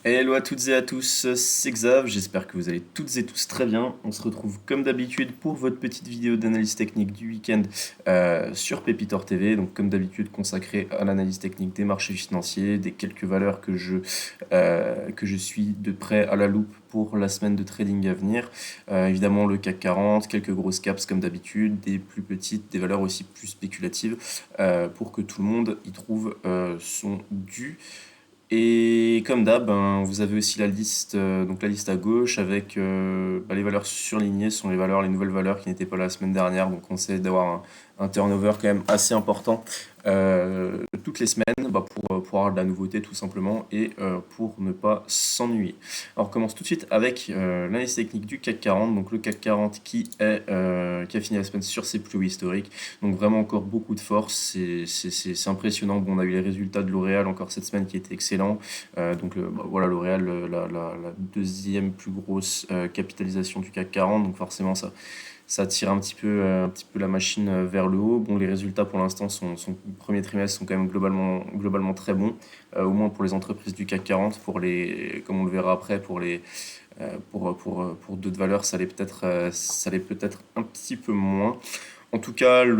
Hello à toutes et à tous, c'est Xav, j'espère que vous allez toutes et tous très bien. On se retrouve comme d'habitude pour votre petite vidéo d'analyse technique du week-end sur Pépitor TV. Donc comme d'habitude consacrée à l'analyse technique des marchés financiers, des quelques valeurs que je suis de près à la loupe pour la semaine de trading à venir. Évidemment le CAC 40, quelques grosses caps comme d'habitude, des plus petites, des valeurs aussi plus spéculatives pour que tout le monde y trouve son dû. Et comme d'hab, ben, vous avez aussi la liste, donc la liste à gauche avec les valeurs surlignées sont les valeurs, les nouvelles valeurs qui n'étaient pas là la semaine dernière. Donc on essaie d'avoir un turnover quand même assez important toutes les semaines pour avoir de la nouveauté tout simplement et pour ne pas s'ennuyer. Alors on commence tout de suite avec l'analyse technique du CAC 40. Donc le CAC 40 qui a fini la semaine sur ses plus hauts historiques. Donc vraiment encore beaucoup de force, c'est impressionnant. Bon, on a eu les résultats de L'Oréal encore cette semaine qui étaient excellents. Voilà, L'Oréal, la deuxième plus grosse capitalisation du CAC 40, donc forcément ça tire un petit peu la machine vers le haut. Bon, les résultats pour l'instant, son premier trimestre sont quand même globalement très bons, au moins pour les entreprises du CAC 40, comme on le verra après, pour d'autres valeurs, ça l'est peut-être un petit peu moins. En tout cas, comment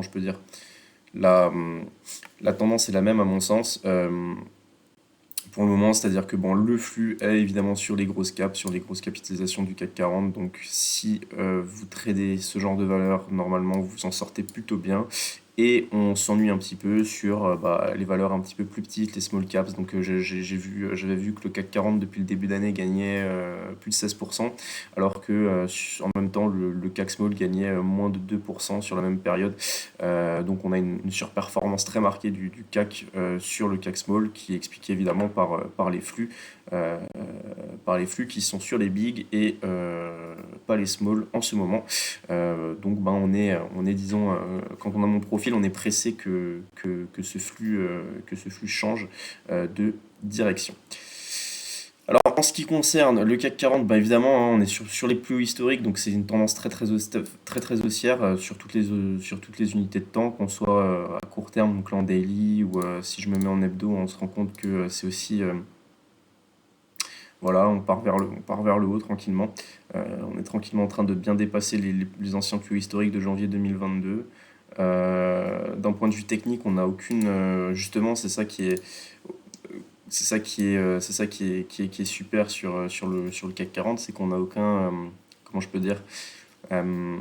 je peux dire, la, la tendance est la même à mon sens pour le moment, c'est-à-dire que bon, le flux est évidemment sur les grosses caps, sur les grosses capitalisations du CAC 40. Donc si vous tradez ce genre de valeur, normalement vous en sortez plutôt bien. Et on s'ennuie un petit peu sur les valeurs un petit peu plus petites, les small caps. Donc j'avais vu que le CAC 40 depuis le début d'année gagnait plus de 16%, alors que en même temps le CAC small gagnait moins de 2% sur la même période. Donc on a une surperformance très marquée du CAC sur le CAC small qui est expliquée évidemment euh, par les flux qui sont sur les big et pas les small en ce moment. Donc ben, on est disons, quand on a mon profil, on est pressé que ce flux change de direction. Alors en ce qui concerne le CAC 40, bah évidemment, hein, on est sur les plus hauts historiques, donc c'est une tendance très haussière sur toutes les unités de temps, qu'on soit à court terme, donc là en daily, ou si je me mets en hebdo, on se rend compte que c'est aussi, voilà, on part vers le haut tranquillement. On est tranquillement en train de bien dépasser les anciens plus hauts historiques de janvier 2022. D'un point de vue technique, on n'a aucune, justement, c'est ça qui est super sur le CAC 40, c'est qu'on n'a aucun, comment je peux dire, euh,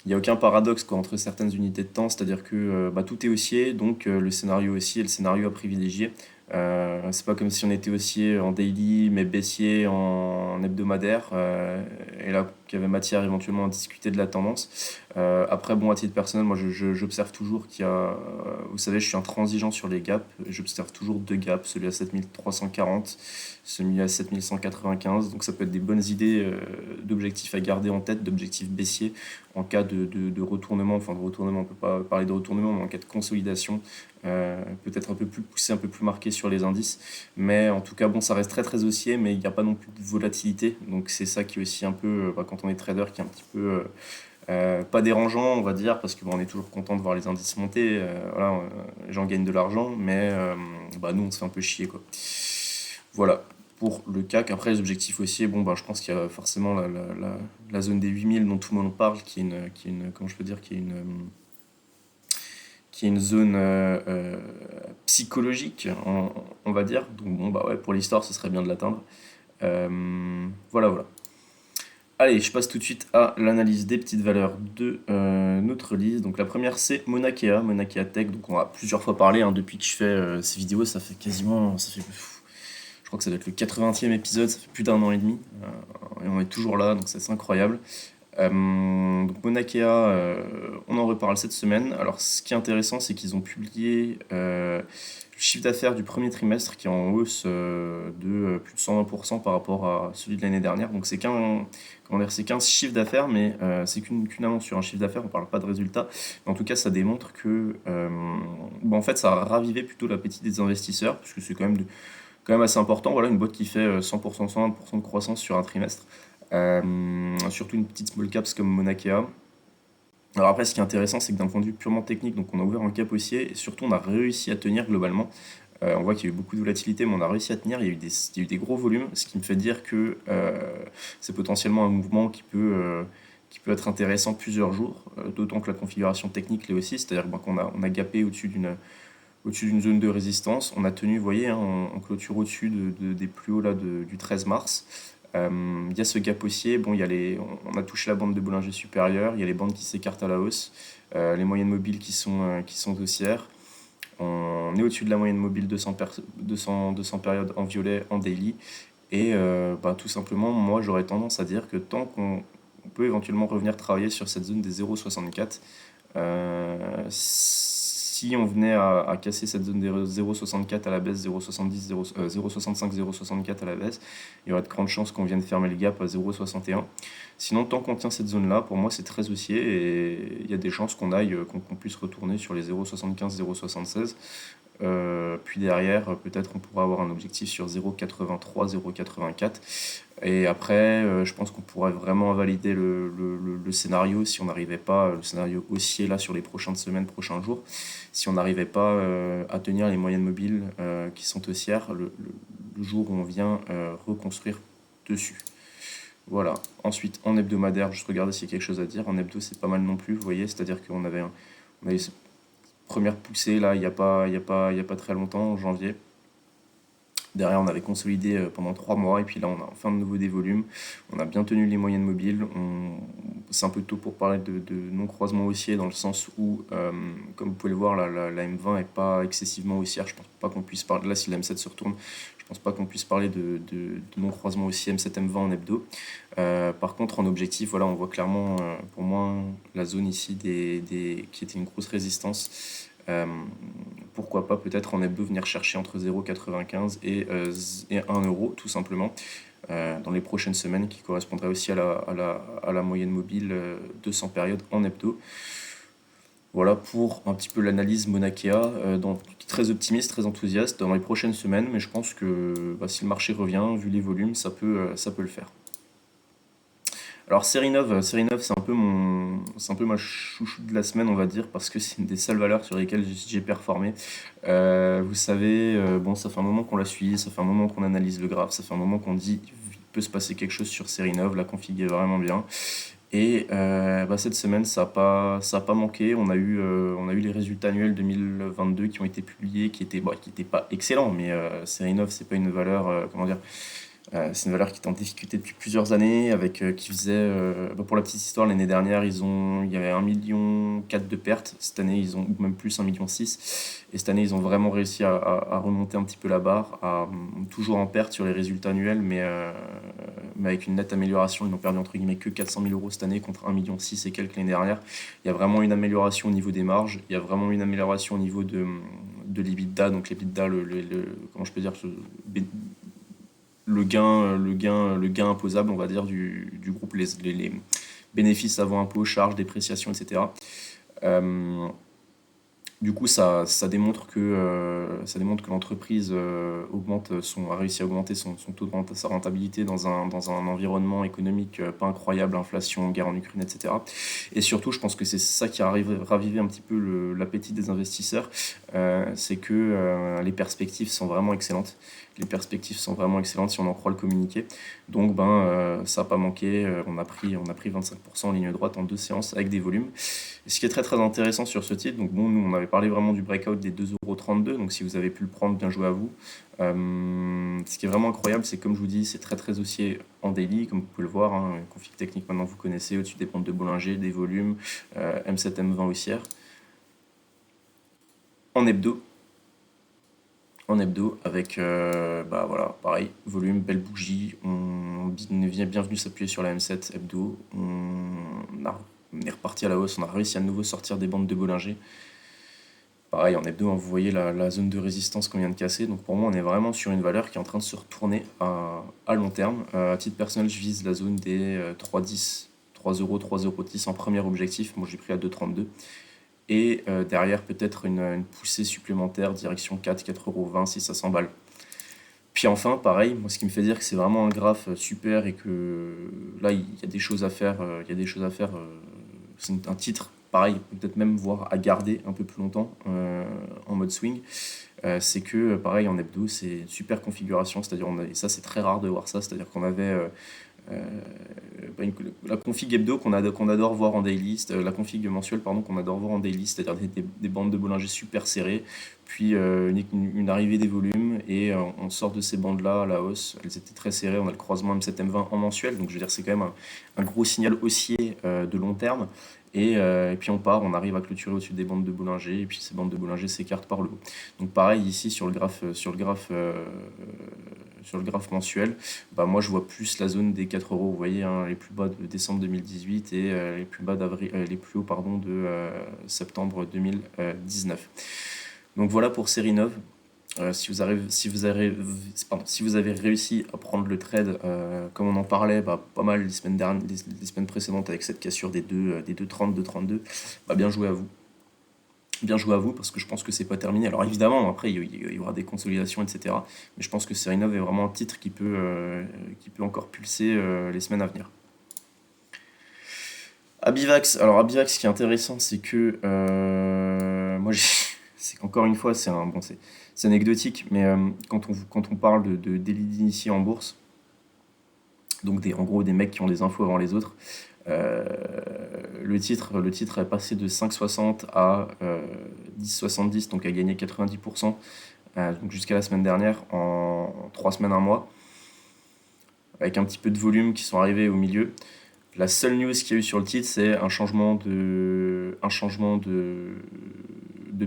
il n'y a aucun paradoxe quoi, entre certaines unités de temps, c'est-à-dire que tout est haussier, donc le scénario haussier est le scénario à privilégier. C'est pas comme si on était haussier en daily, mais baissier en hebdomadaire, et là, qu'il y avait matière éventuellement à discuter de la tendance. Après, bon, à titre personnel, moi, j'observe toujours qu'il y a, vous savez, je suis intransigeant sur les gaps, j'observe toujours deux gaps, celui à 7340, celui à 7195, donc ça peut être des bonnes idées d'objectifs à garder en tête, d'objectifs baissiers, en cas de retournement, enfin de retournement, on peut pas parler de retournement, mais en cas de consolidation, peut-être un peu plus poussé, un peu plus marqué sur les indices. Mais en tout cas, bon, ça reste très haussier, mais il n'y a pas non plus de volatilité. Donc c'est ça qui est aussi un peu, quand on est trader, qui est un petit peu pas dérangeant, on va dire, parce que bon, on est toujours content de voir les indices monter. Voilà, les gens gagnent de l'argent, mais nous, on se fait un peu chier, quoi. Voilà. Pour le CAC, après les objectifs haussiers, bon, je pense qu'il y a forcément la zone des 8000 dont tout le monde parle, comment je peux dire, qui est une zone psychologique, on va dire. Donc bon, bah ouais, pour l'histoire, ce serait bien de l'atteindre. Voilà. Allez, je passe tout de suite à l'analyse des petites valeurs de notre liste. Donc la première, c'est Mauna Kea Tech. Donc on a plusieurs fois parlé hein, depuis que je fais ces vidéos. Je crois que ça doit être le 80e épisode, ça fait plus d'un an et demi. Et on est toujours là, donc c'est incroyable. Donc Mauna Kea, on en reparle cette semaine. Alors ce qui est intéressant, c'est qu'ils ont publié le chiffre d'affaires du premier trimestre qui est en hausse de plus de 120% par rapport à celui de l'année dernière. Donc c'est qu'un chiffre d'affaires, mais c'est qu'une annonce sur un chiffre d'affaires, on ne parle pas de résultats. Mais en tout cas, ça démontre que en fait, ça a ravivé plutôt l'appétit des investisseurs, puisque c'est quand même assez important. Voilà, une boîte qui fait 100%, 120% de croissance sur un trimestre. Surtout une petite small caps comme Mauna Kea. Alors après, ce qui est intéressant, c'est que d'un point de vue purement technique, donc on a ouvert un cap haussier et surtout on a réussi à tenir globalement. On voit qu'il y a eu beaucoup de volatilité, mais on a réussi à tenir. Il y a eu des gros volumes, ce qui me fait dire que c'est potentiellement un mouvement qui peut être intéressant plusieurs jours, d'autant que la configuration technique l'est aussi, c'est-à-dire qu'on a gapé au-dessus d'une zone de résistance. On a tenu, vous voyez, hein, on clôture au-dessus des plus hauts là, du 13 mars. Il y a ce gap haussier, bon, on a touché la bande de Bollinger supérieure, il y a les bandes qui s'écartent à la hausse, les moyennes mobiles qui sont haussières. On est au-dessus de la moyenne mobile 200 périodes en violet en daily. Et tout simplement, moi j'aurais tendance à dire que tant qu'on peut éventuellement revenir travailler sur cette zone des 0,64, si on venait à casser cette zone des 0,64 à la baisse, 0,70, 0,65, 0,64 à la baisse, il y aurait de grandes chances qu'on vienne fermer le gap à 0,61. Sinon, tant qu'on tient cette zone-là, pour moi c'est très haussier et il y a des chances qu'on puisse retourner sur les 0,75, 0,76. Puis derrière, peut-être on pourra avoir un objectif sur 0,83, 0,84. Et après, je pense qu'on pourrait vraiment valider le scénario si on n'arrivait pas, le scénario haussier là sur les prochaines semaines, prochains jours, si on n'arrivait pas à tenir les moyennes mobiles qui sont haussières le jour où on vient reconstruire dessus. Voilà. Ensuite, en hebdomadaire, juste regarder s'il y a quelque chose à dire. En hebdo, c'est pas mal non plus, vous voyez, c'est-à-dire on avait cette première poussée là, il y a pas très longtemps, en janvier. Derrière, on avait consolidé pendant 3 mois et puis là, on a enfin de nouveau des volumes. On a bien tenu les moyennes mobiles. C'est un peu tôt pour parler de non-croisement haussier dans le sens où, comme vous pouvez le voir, la M20 n'est pas excessivement haussière. Je pense pas qu'on puisse parler. Là, si la M7 se retourne, je pense pas qu'on puisse parler de non-croisement haussier M7 M20 en hebdo. Par contre, en objectif, voilà, on voit clairement, pour moi, la zone ici qui était une grosse résistance. Pourquoi pas peut-être en hebdo venir chercher entre 0,95 et 1 euro tout simplement dans les prochaines semaines qui correspondraient aussi à la moyenne mobile 200 périodes en hebdo. Voilà pour un petit peu l'analyse Monakea, très optimiste, très enthousiaste dans les prochaines semaines, mais je pense que si le marché revient, vu les volumes, ça peut le faire. Alors Serinov c'est un peu ma chouchou de la semaine on va dire parce que c'est une des seules valeurs sur lesquelles j'ai performé. Vous savez, bon ça fait un moment qu'on la suit, ça fait un moment qu'on analyse le graphe, ça fait un moment qu'on dit il peut se passer quelque chose sur Serinov, la config est vraiment bien. Et cette semaine, ça a pas manqué. On a eu les résultats annuels 2022 qui ont été publiés, qui étaient pas excellents, mais Serinov, c'est pas une valeur, comment dire, c'est une valeur qui est en difficulté depuis plusieurs années, qui faisait, pour la petite histoire, l'année dernière, il y avait 1,4 million de pertes. Cette année, ou même plus, 1,6 million. Et cette année, ils ont vraiment réussi à remonter un petit peu la barre, toujours en perte sur les résultats annuels, mais avec une nette amélioration. Ils n'ont perdu entre guillemets que 400 000 euros cette année contre 1,6 million et quelques l'année dernière. Il y a vraiment une amélioration au niveau des marges, il y a vraiment une amélioration au niveau de l'EBITDA, donc l'EBITDA, comment je peux dire, le gain imposable, on va dire, du groupe, les bénéfices avant impôt, charges, dépréciation, etc. Euh, du coup, ça démontre que l'entreprise a réussi à augmenter son taux de sa rentabilité dans un environnement économique pas incroyable, inflation, guerre en Ukraine, etc. Et surtout, je pense que c'est ça qui a ravivé un petit peu l'appétit des investisseurs, c'est que les perspectives sont vraiment excellentes. Les perspectives sont vraiment excellentes si on en croit le communiqué. Donc, ça n'a pas manqué. On a pris 25% en ligne droite en 2 séances avec des volumes. Et ce qui est très très intéressant sur ce titre, donc bon, nous on avait parlé vraiment du breakout des 2,32 €, donc si vous avez pu le prendre, bien joué à vous. Ce qui est vraiment incroyable, c'est comme je vous dis, c'est très très haussier en daily, comme vous pouvez le voir, hein, une config technique maintenant vous connaissez, au-dessus des bandes de Bollinger, des volumes, M7, M20 haussière. En hebdo, avec voilà, pareil, volume, belle bougie, bienvenue s'appuyer sur la M7 hebdo, on est reparti à la hausse, on a réussi à nouveau sortir des bandes de Bollinger. Pareil, en hebdo, hein, vous voyez la zone de résistance qu'on vient de casser. Donc pour moi, on est vraiment sur une valeur qui est en train de se retourner à long terme. À titre personnel, je vise la zone des 3,10, 3 euros, 3,10 € en premier objectif. Moi, j'ai pris à 2,32. Et derrière, peut-être une poussée supplémentaire, direction 4, 4,20 € si ça s'emballe. Puis enfin, pareil, moi, ce qui me fait dire que c'est vraiment un graphe super et que là, il y a des choses à faire. C'est un titre, pareil, peut-être même voir à garder un peu plus longtemps en mode swing. c'est que, pareil, en hebdo, c'est une super configuration, c'est-à-dire, et ça, c'est très rare de voir ça, c'est-à-dire qu'on avait euh, la config hebdo qu'on adore voir en daily, la config mensuelle, pardon, qu'on adore voir en daily, c'est-à-dire des bandes de Bollinger super serrées, puis une arrivée des volumes, et on sort de ces bandes-là à la hausse, elles étaient très serrées, on a le croisement M7 M20 en mensuel, donc je veux dire, c'est quand même un gros signal haussier de long terme. Et puis on arrive à clôturer au-dessus des bandes de Bollinger, et puis ces bandes de Bollinger s'écartent par le haut. Donc pareil ici sur le graphe mensuel, bah moi je vois plus la zone des 4 euros, vous voyez, hein, les plus bas de décembre 2018 et les plus bas d'avril, les plus hauts pardon de septembre 2019. Donc voilà pour série 9. Si vous avez réussi à prendre le trade, comme on en parlait pas mal les semaines précédentes avec cette cassure des 2,30, 2,32, bah bien joué à vous. Bien joué à vous parce que je pense que c'est pas terminé. Alors évidemment, après il y aura des consolidations, etc. Mais je pense que série 9 est vraiment un titre qui peut encore pulser les semaines à venir. Abivax, ce qui est intéressant, c'est que c'est qu'encore une fois, c'est anecdotique, mais quand on parle d'élite d'initiés en bourse, donc en gros des mecs qui ont des infos avant les autres, euh, le titre est passé de 5,60 à 10,70, donc a gagné 90%, donc jusqu'à la semaine dernière, en 3 semaines, un mois, avec un petit peu de volume qui sont arrivés au milieu. La seule news qu'il y a eu sur le titre, c'est un changement de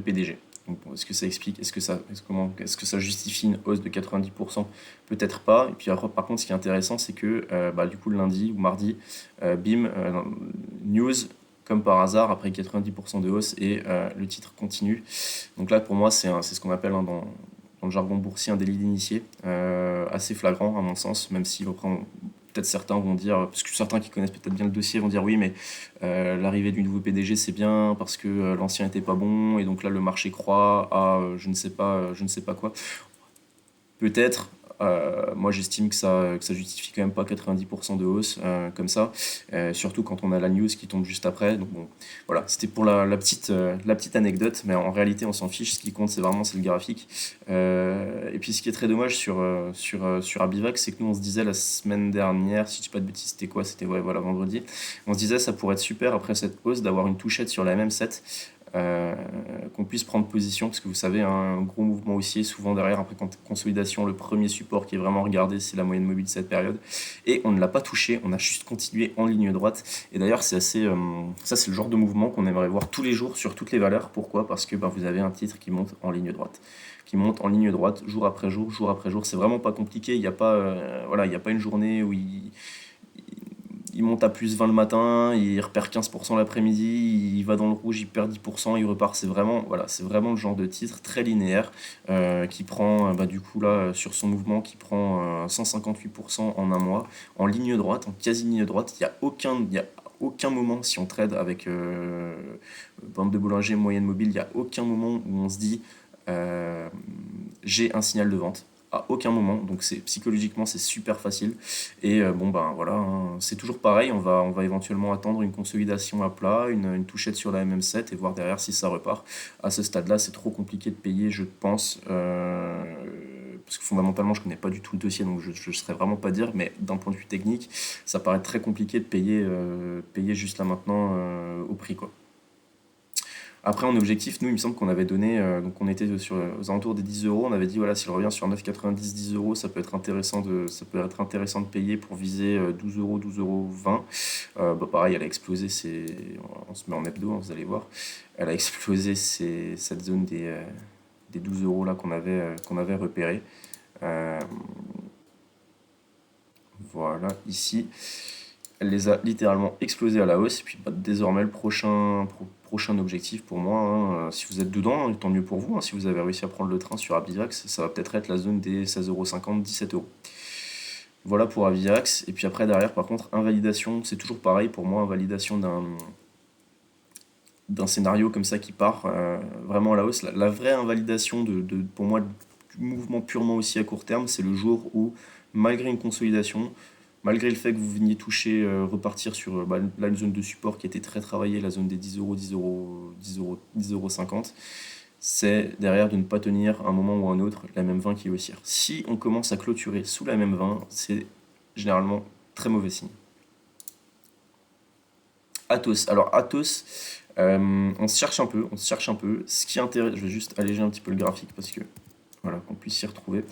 PDG. Donc, est-ce que ça explique, est-ce que ça justifie une hausse de 90%? Peut-être pas. Et puis par contre, ce qui est intéressant, c'est que du coup le lundi ou mardi, bim, news comme par hasard après 90% de hausse et le titre continue. Donc là, pour moi, c'est ce qu'on appelle dans le jargon boursier un délit d'initié, assez flagrant à mon sens, même si après peut-être certains vont dire, parce que certains qui connaissent peut-être bien le dossier vont dire oui, mais l'arrivée du nouveau PDG c'est bien parce que l'ancien était pas bon et donc là le marché croit à je ne sais pas quoi. Peut-être. Moi, j'estime que ça justifie quand même pas 90% de hausse comme ça, surtout quand on a la news qui tombe juste après. Donc bon, voilà, c'était pour la petite anecdote, mais en réalité, on s'en fiche. Ce qui compte, c'est le graphique. Et puis, ce qui est très dommage sur Abivax, c'est que nous, on se disait la semaine dernière, si je dis pas de bêtises, c'était quoi? C'était ouais, voilà, vendredi. On se disait ça pourrait être super après cette hausse d'avoir une touchette sur la MM7 euh, qu'on puisse prendre position, parce que vous savez, hein, un gros mouvement haussier, souvent derrière, après consolidation, le premier support qui est vraiment regardé, c'est la moyenne mobile de cette période. Et on ne l'a pas touché, on a juste continué en ligne droite. Et d'ailleurs, ça, c'est le genre de mouvement qu'on aimerait voir tous les jours sur toutes les valeurs. Pourquoi? Parce que vous avez un titre qui monte en ligne droite. Qui monte en ligne droite jour après jour, jour après jour. C'est vraiment pas compliqué. Il n'y a pas, voilà, il y a pas une journée où il monte à plus 20 le matin, il repère 15% l'après-midi, il va dans le rouge, il perd 10%, il repart. C'est vraiment le genre de titre très linéaire qui prend, du coup, là, sur son mouvement, qui prend 158% en un mois, en ligne droite, en quasi-ligne droite. Il y a aucun moment, si on trade avec bande de Bollinger, moyenne mobile, il n'y a aucun moment où on se dit j'ai un signal de vente à aucun moment, donc psychologiquement c'est super facile. Et voilà, hein, c'est toujours pareil, on va éventuellement attendre une consolidation à plat, une touchette sur la MM7 et voir derrière si ça repart. À ce stade-là, c'est trop compliqué de payer, je pense, parce que fondamentalement je connais pas du tout le dossier, donc je ne saurais vraiment pas dire, mais d'un point de vue technique, ça paraît très compliqué de payer juste là maintenant au prix, quoi. Après, en objectif, nous, il me semble qu'on avait donné, donc on était aux alentours des 10 euros. On avait dit, voilà, s'il revient sur 9,90, 10 euros, ça peut être intéressant de payer pour viser 12 euros, 12,20 euros. Pareil, elle a explosé, on se met en hebdo, hein, vous allez voir. Elle a explosé cette zone des 12 euros là qu'on avait repéré. Euh, voilà, ici. Elle les a littéralement explosés à la hausse. Et puis désormais, prochain objectif pour moi, hein, si vous êtes dedans, tant mieux pour vous. Hein, si vous avez réussi à prendre le train sur Abivax, ça va peut-être être la zone des 16,50 €, 17 euros. Voilà pour Abivax. Et puis après, derrière, par contre, invalidation, c'est toujours pareil pour moi, invalidation d'un scénario comme ça qui part vraiment à la hausse. La vraie invalidation pour moi du mouvement purement aussi à court terme, c'est le jour où, malgré une consolidation, malgré le fait que vous veniez toucher, repartir sur là, une zone de support qui était très travaillée, la zone des 10 euros, 10 euros, 10 euros, 10,50 €, c'est derrière de ne pas tenir à un moment ou à un autre la même 20 qui haussière. Si on commence à clôturer sous la même 20, c'est généralement très mauvais signe. Atos. Alors Atos, on se cherche un peu, on se cherche un peu. Ce qui intéresse, je vais juste alléger un petit peu le graphique parce que voilà, qu'on puisse s'y retrouver.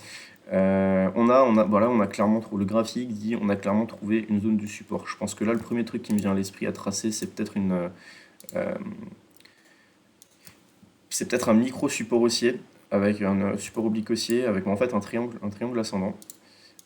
Voilà, on a clairement trouvé, le graphique dit, on a clairement trouvé une zone du support. Je pense que là, le premier truc qui me vient à l'esprit à tracer, euh, c'est peut-être un micro support haussier avec un support oblique haussier avec en fait un triangle ascendant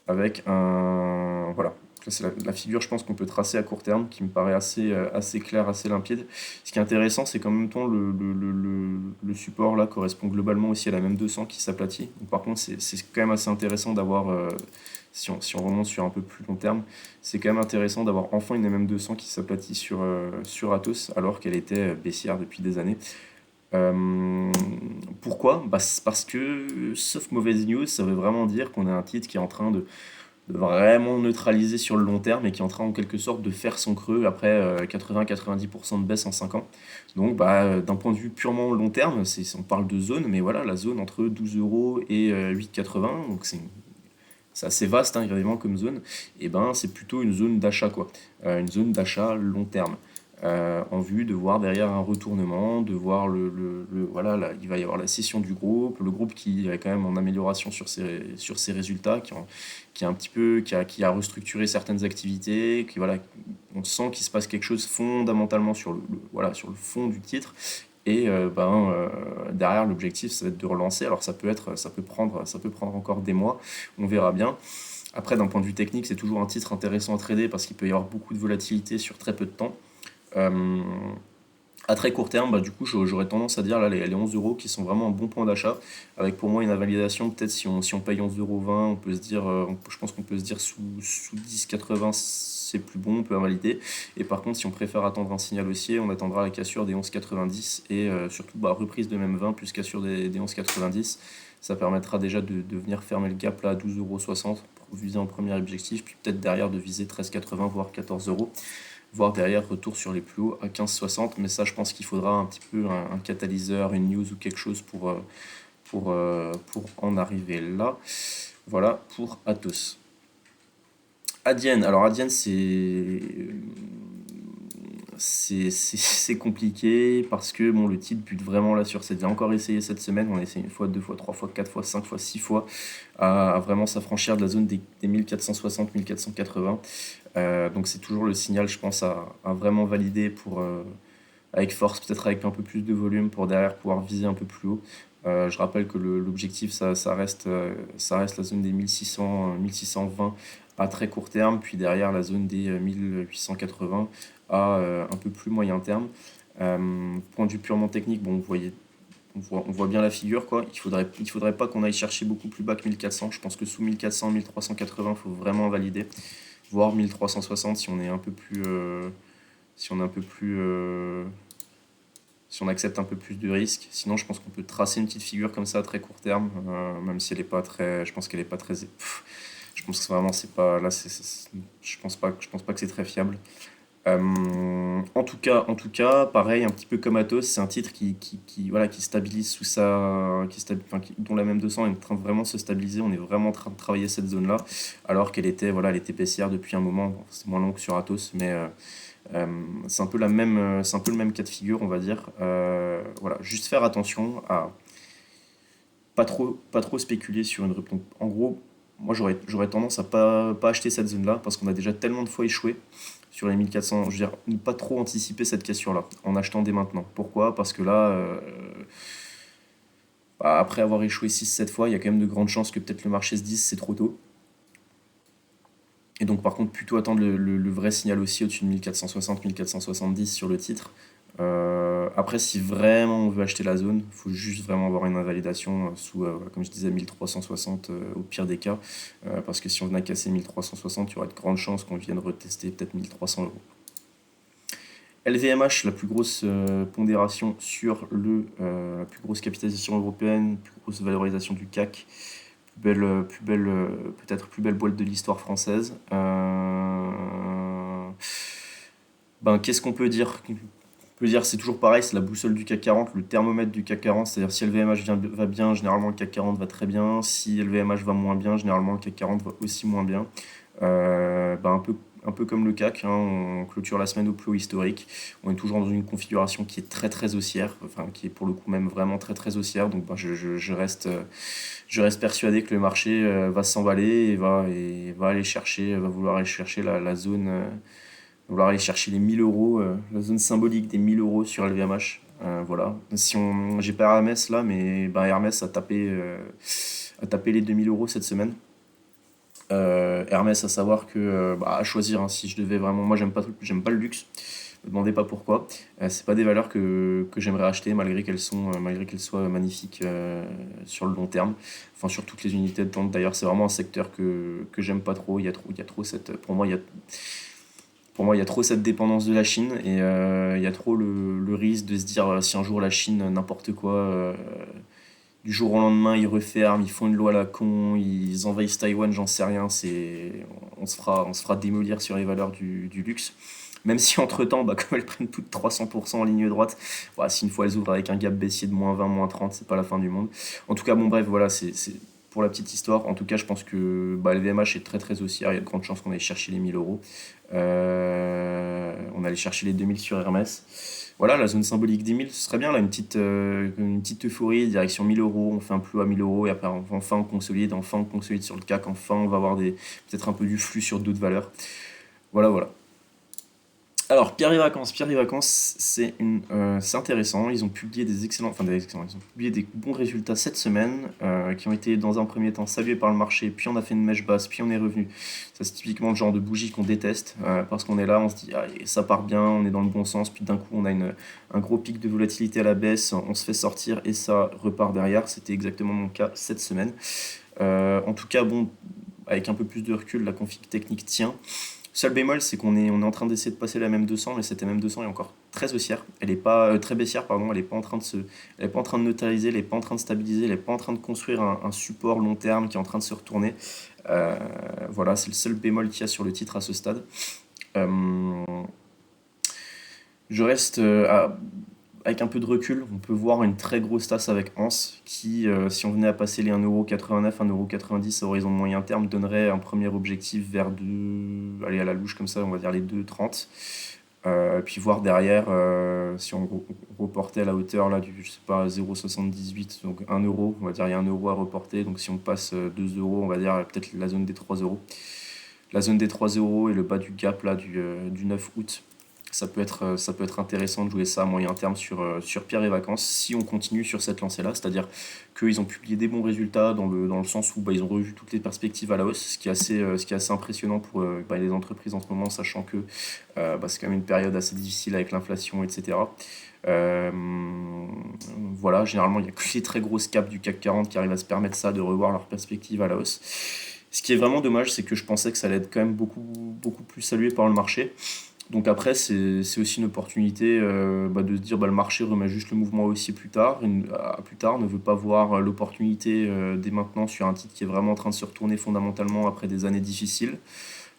avec un voilà. Ça, c'est la figure, je pense, qu'on peut tracer à court terme, qui me paraît assez claire, assez limpide. Ce qui est intéressant, c'est qu'en même temps, le support là correspond globalement aussi à la même 200 qui s'aplatit. Donc, par contre, c'est quand même assez intéressant d'avoir, si on remonte sur un peu plus long terme, c'est quand même intéressant d'avoir enfin une MM200 qui s'aplatit sur Atos, alors qu'elle était baissière depuis des années. Euh, Pourquoi? Bah, c'est parce que, sauf mauvaise news, ça veut vraiment dire qu'on a un titre qui est en train de vraiment neutraliser sur le long terme et qui est en train en quelque sorte de faire son creux après 80-90% de baisse en 5 ans. Donc d'un point de vue purement long terme, on parle de zone, mais voilà, la zone entre 12 euros et 8,80, donc c'est assez vaste hein, évidemment comme zone, et ben c'est plutôt une zone d'achat quoi. Une zone d'achat long terme. En vue de voir derrière un retournement, de voir voilà, il va y avoir la scission du groupe, le groupe qui est quand même en amélioration sur ses résultats, qui a un petit peu, qui a restructuré certaines activités, qui voilà, on sent qu'il se passe quelque chose fondamentalement voilà, sur le fond du titre. Et derrière, l'objectif, ça va être de relancer. Alors ça peut prendre encore des mois, on verra bien. Après, d'un point de vue technique, c'est toujours un titre intéressant à trader parce qu'il peut y avoir beaucoup de volatilité sur très peu de temps. Euh, à très court terme, du coup, j'aurais tendance à dire là, les 11 euros qui sont vraiment un bon point d'achat, avec pour moi une invalidation, peut-être si on paye 11,20 euros, on peut se dire, je pense qu'on peut se dire sous 10,80 c'est plus bon, on peut invalider. Et par contre, si on préfère attendre un signal haussier, on attendra la cassure des 11,90 et surtout reprise de même 20 plus cassure des 11,90. Ça permettra déjà de venir fermer le gap là à 12,60 € pour viser un premier objectif, puis peut-être derrière de viser 13,80 voire 14 euros voire derrière retour sur les plus hauts à 15,60. Mais ça, je pense qu'il faudra un petit peu un catalyseur, une news ou quelque chose pour en arriver là. Voilà pour Atos. Adyen, alors Adyen c'est compliqué parce que bon, le titre bute vraiment là sur cette. J'ai encore essayé cette semaine, on a essayé une fois, deux fois, trois fois, quatre fois, cinq fois, six fois à vraiment s'affranchir de la zone des 1460-1480. Donc c'est toujours le signal, je pense, à vraiment valider avec force, peut-être avec un peu plus de volume pour derrière pouvoir viser un peu plus haut. Je rappelle que l'objectif, ça reste la zone des 1600, 1620 à très court terme, puis derrière la zone des 1880 à un peu plus moyen terme. Point de vue purement technique, bon, on voit bien la figure, quoi. Il faudrait pas qu'on aille chercher beaucoup plus bas que 1400. Je pense que sous 1400, 1380, il faut vraiment valider, voire 1360 si on est un peu plus, si on est un peu plus, si on accepte un peu plus de risques. Sinon, je pense qu'on peut tracer une petite figure comme ça à très court terme, même si elle est pas très, je pense qu'elle est pas très, je pense que vraiment c'est pas, là, je pense pas que c'est très fiable. En tout cas, pareil, un petit peu comme Atos, c'est un titre voilà, qui stabilise sous sa, dont la même 200 est en train de vraiment se stabiliser. On est vraiment en train de travailler cette zone-là, alors qu'elle était, voilà, elle était baissière depuis un moment. Bon, c'est moins long que sur Atos, mais c'est un peu c'est un peu le même cas de figure, on va dire. Voilà, juste faire attention à pas trop spéculer sur une rupture. Donc, en gros, moi j'aurais tendance à pas acheter cette zone-là parce qu'on a déjà tellement de fois échoué sur les 1400. Je veux dire, ne pas trop anticiper cette cassure-là en achetant dès maintenant. Pourquoi? Parce que là, après avoir échoué 6-7 fois, il y a quand même de grandes chances que peut-être le marché se dise c'est trop tôt. Et donc par contre, plutôt attendre le vrai signal aussi au-dessus de 1460-1470 sur le titre. Après, si vraiment on veut acheter la zone, il faut juste vraiment avoir une invalidation sous, comme je disais, 1360 au pire des cas. Parce que si on venait à casser 1360, il y aurait de grandes chances qu'on vienne retester peut-être 1300 euros. LVMH, la plus grosse pondération sur la plus grosse capitalisation européenne, plus grosse valorisation du CAC, peut-être plus belle boîte de l'histoire française. Qu'est-ce qu'on peut dire? peut dire c'est toujours pareil, c'est la boussole du CAC 40, le thermomètre du CAC 40, c'est-à-dire si LVMH va bien, généralement le CAC 40 va très bien, si LVMH va moins bien, généralement le CAC 40 va aussi moins bien. Bah, un peu comme le CAC, hein, on clôture la semaine au plus haut historique, on est toujours dans une configuration qui est très très haussière, enfin qui est pour le coup même vraiment très très haussière, donc bah, je reste persuadé que le marché va s'emballer et va aller chercher, va vouloir aller chercher la zone vouloir aller chercher les 1000 euros, la zone symbolique des 1000 euros sur LVMH. Voilà. Si on, j'ai pas Hermès là, mais bah, Hermès a tapé les 2000 euros cette semaine. Hermès, à savoir que, bah, à choisir, hein, si je devais vraiment, moi j'aime pas le luxe. Me demandez pas pourquoi. C'est pas des valeurs que j'aimerais acheter malgré qu'elles soient magnifiques sur le long terme. Enfin, sur toutes les unités de vente. D'ailleurs, c'est vraiment un secteur que j'aime pas trop. Il y a trop cette, pour moi, il y a trop cette dépendance de la Chine et il y a trop le risque de se dire si un jour la Chine, n'importe quoi, du jour au lendemain, ils referment, ils font une loi à la con, ils envahissent Taïwan, j'en sais rien, on se fera démolir sur les valeurs du luxe. Même si entre-temps, bah, comme elles prennent toutes 300% en ligne droite, bah, si une fois elles ouvrent avec un gap baissier de -20, -30, c'est pas la fin du monde. En tout cas, bon bref, voilà, c'est pour la petite histoire. En tout cas, je pense que bah, le VMH est très très haussière, il y a de grandes chances qu'on aille chercher les 1000 euros. On allait chercher les 2000 sur Hermès. Voilà, la zone symbolique des 1000, ce serait bien, là, une petite euphorie, direction 1000 euros, on fait un plus à 1000 euros, et après, enfin on consolide sur le CAC, enfin, on va avoir peut-être un peu du flux sur d'autres valeurs. Voilà, voilà. Alors, Pierre et Vacances. Pierre et Vacances, c'est intéressant. Ils ont publié ils ont publié des bons résultats cette semaine, qui ont été dans un premier temps salués par le marché, puis on a fait une mèche basse, puis on est revenu. Ça, c'est typiquement le genre de bougie qu'on déteste, parce qu'on est là, on se dit, ah, ça part bien, on est dans le bon sens, puis d'un coup, on a un gros pic de volatilité à la baisse, on se fait sortir et ça repart derrière. C'était exactement mon cas cette semaine. En tout cas, bon, avec un peu plus de recul, la config technique tient. Seul bémol, c'est on est en train d'essayer de passer la même 200, mais cette même 200 est encore très haussière. Elle est pas très baissière, pardon. Elle est pas en train de neutraliser, elle est pas en train de stabiliser, elle est pas en train de construire un support long terme qui est en train de se retourner. Euh, voilà, c'est le seul bémol qu'il y a sur le titre à ce stade. Euh, je reste avec un peu de recul, on peut voir une très grosse tasse avec Ans qui, si on venait à passer les 1,89€, 1,90€ à horizon moyen terme, donnerait un premier objectif vers allez, à la louche comme ça, on va dire les 2,30. Puis voir derrière, si on reportait à la hauteur là, je sais pas, 0,78, donc 1 euro, on va dire il y a 1 euro à reporter, donc si on passe 2 euros, on va dire peut-être la zone des 3 euros. La zone des 3 euros et le bas du gap là, du 9 août, ça peut être intéressant de jouer ça à moyen terme sur Pierre et Vacances si on continue sur cette lancée-là. C'est-à-dire qu'ils ont publié des bons résultats dans le sens où bah, ils ont revu toutes les perspectives à la hausse, ce qui est assez impressionnant pour bah, les entreprises en ce moment, sachant que bah, c'est quand même une période assez difficile avec l'inflation, etc. Euh, voilà, généralement, il n'y a que les très grosses caps du CAC 40 qui arrivent à se permettre ça, de revoir leurs perspectives à la hausse. Ce qui est vraiment dommage, c'est que je pensais que ça allait être quand même beaucoup plus salué par le marché. Donc après, c'est aussi une opportunité bah, de se dire bah, le marché remet juste le mouvement haussier plus tard, plus tard, ne veut pas voir l'opportunité dès maintenant sur un titre qui est vraiment en train de se retourner fondamentalement après des années difficiles.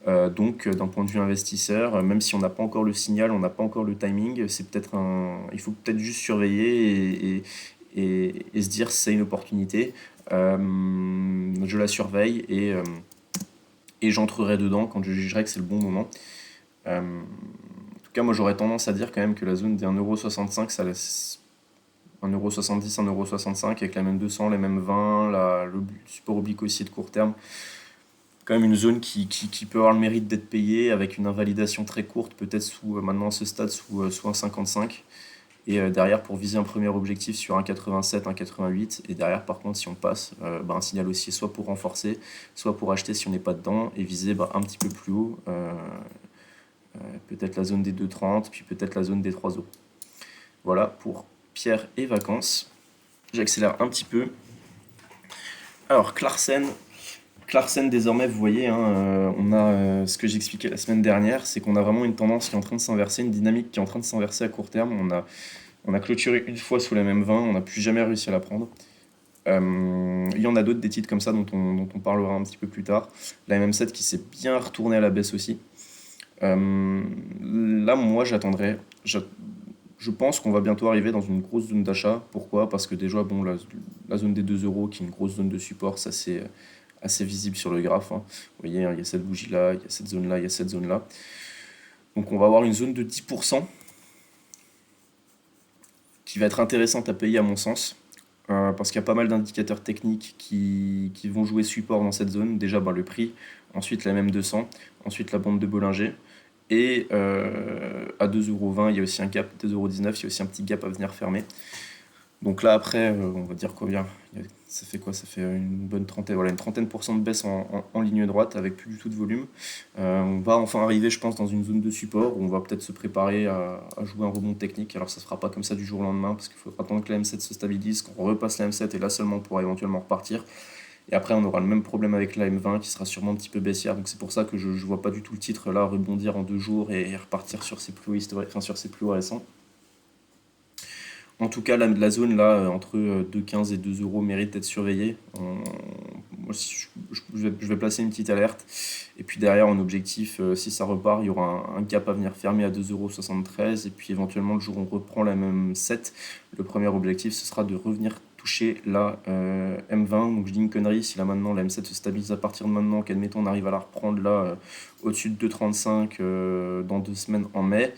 D'un point de vue investisseur, même si on n'a pas encore le signal, on n'a pas encore le timing, il faut peut-être juste surveiller et se dire c'est une opportunité. Je la surveille et j'entrerai dedans quand je jugerai que c'est le bon moment. En tout cas, moi j'aurais tendance à dire quand même que la zone des 1,65€, ça laisse 1,70€, 1,65€ avec la même 200, les mêmes 20, le support oblique aussi de court terme. Quand même une zone qui peut avoir le mérite d'être payée avec une invalidation très courte, peut-être maintenant à ce stade sous 1,55. Et derrière, pour viser un premier objectif sur 1,87, 1,88. Et derrière, par contre, si on passe, bah, un signal haussier soit pour renforcer, soit pour acheter si on n'est pas dedans, et viser bah, un petit peu plus haut. Peut-être la zone des 2,30, puis peut-être la zone des 3 euros. Voilà pour Pierre et Vacances. J'accélère un petit peu. Alors, Clarsen désormais, vous voyez, hein, on a ce que j'expliquais la semaine dernière, c'est qu'on a vraiment une tendance qui est en train de s'inverser, une dynamique qui est en train de s'inverser à court terme. On a clôturé une fois sous la même 20, on n'a plus jamais réussi à la prendre. Il y en a d'autres, des titres comme ça dont on parlera un petit peu plus tard. La MM7 qui s'est bien retournée à la baisse aussi. Là, moi, Je pense qu'on va bientôt arriver dans une grosse zone d'achat. Pourquoi? Parce que déjà, bon, la zone des 2 euros, qui est une grosse zone de support, ça c'est assez visible sur le graphe, hein. Vous voyez, hein, il y a cette bougie-là, il y a cette zone-là, il y a cette zone-là. Donc on va avoir une zone de 10% qui va être intéressante à payer à mon sens. Parce qu'il y a pas mal d'indicateurs techniques qui vont jouer support dans cette zone. Déjà, bah, le prix, ensuite la MM200, ensuite la bande de Bollinger. Et à 2,20 €, il y a aussi un gap, 2,19 €, il y a aussi un petit gap à venir fermer. Donc là, après, on va dire combien? Ça fait quoi? Ça fait une bonne trentaine, voilà, une trentaine pour cent de baisse en ligne droite avec plus du tout de volume. On va enfin arriver, je pense, dans une zone de support où on va peut-être se préparer à jouer un rebond technique. Alors ça se fera pas comme ça du jour au lendemain parce qu'il faudra attendre que la M7 se stabilise, qu'on repasse la M7 et là seulement on pourra éventuellement repartir. Et après, on aura le même problème avec la M20 qui sera sûrement un petit peu baissière. Donc c'est pour ça que je ne vois pas du tout le titre là rebondir en 2 jours et repartir sur ses plus hauts historiques, enfin sur ses plus hauts récents. En tout cas, la zone là, entre 2,15 et 2 euros mérite d'être surveillée. Moi, je vais placer une petite alerte. Et puis derrière, en objectif, si ça repart, il y aura un gap à venir fermer à 2,73 €. Et puis éventuellement, le jour où on reprend la même 7, le premier objectif, ce sera de revenir toucher la M20. Donc je dis une connerie, si là maintenant la M7 se stabilise à partir de maintenant, qu'admettons on arrive à la reprendre là au-dessus de 2,35 dans 2 semaines en mai.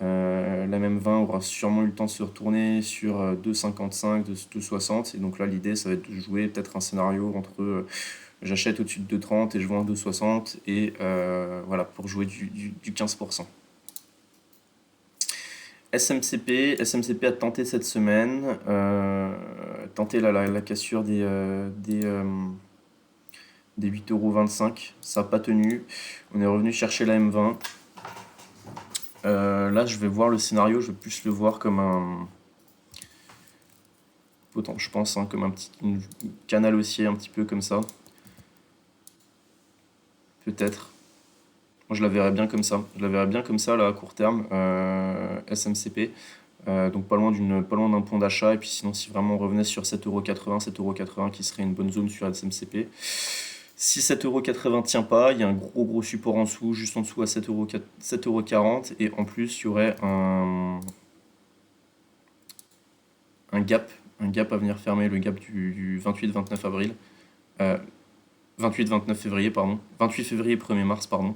La même 20 aura sûrement eu le temps de se retourner sur 2,55, 2,60. Et donc là, l'idée, ça va être de jouer peut-être un scénario entre j'achète au-dessus de 2,30 et je vends à 2,60. Et voilà, pour jouer du 15%. SMCP a tenté cette semaine, tenté la cassure des 8,25 €. Ça n'a pas tenu. On est revenu chercher la M20. Là, je vais voir le scénario, je vais plus le voir comme un. Je pense, hein, comme un petit canal haussier, un petit peu comme ça. Peut-être. Moi, je la verrais bien comme ça. Je la verrais bien comme ça, là, à court terme. SMCP. Donc pas loin d'un point d'achat. Et puis sinon, si vraiment on revenait sur 7,80 €, 7,80 € qui serait une bonne zone sur SMCP. Si 7,80 € tient pas, il y a un gros support en dessous, juste en dessous à 7,40 €. Et en plus, il y aurait un gap à venir fermer, le gap du 28-29 avril. 28-29 février, pardon. 28 février, 1er mars, pardon.